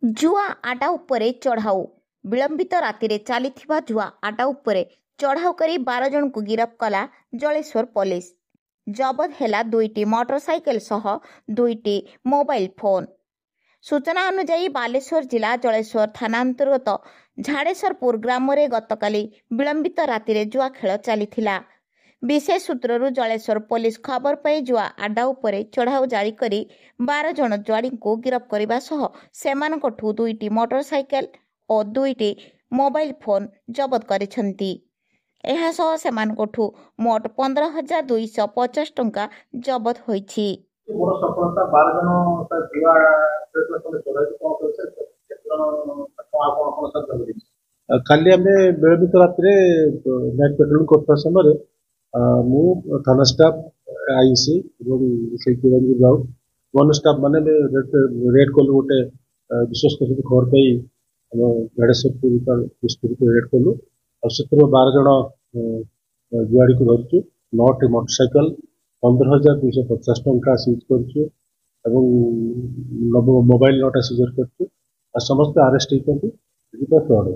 जुआ आटा उपरे चढ़ाऊ विलंबित राति चली जुआ आटा उपरे चढ़ाऊ कर 12 जन को गिरफ्त कला जलेश्वर पुलिस। जबत है 2टी मोटरसाइकेल सह 2टी मोबाइल फोन। सूचना अनुसार बालेश्वर जिला जलेश्वर थाना अंतर्गत झाड़ेश्वरपुर ग्राम में गतकाली विलंबित राति जुआ खेल चली। विशेष सूत्रु जलेश्वर पुलिस खबर पाई जुआ आडा उपरे चढ़ाऊ जारी कर 12 जन जुआड़ी को गिरफ्त करने सह सेमानकठू 2टी मोटरसाइकेल और 2टी मोबाइल फोन जबत करिसेंती। एहा सह सेमानकठू मोट 15,250 टंका जबत होईछि। बड़ सफलता 12 जन जुआ काली आम विलंबित राति नाइट पेट्रोलिंग करता समय मु थाना स्टाफ आईसी जाऊ वन स्टाफ माने रेड कलु गोटे विश्वस्त खबर पाई झाड़ेश्वरपुर डिस्ट्रिक्ट रेड कलु और 12 जन जुआड़ी को धरचु 9टी मोटरसाइकेल 15,250 टंका सीज कर मोबाइल 9टा सीजर कर समस्त आरेस्ट होती फ्रड।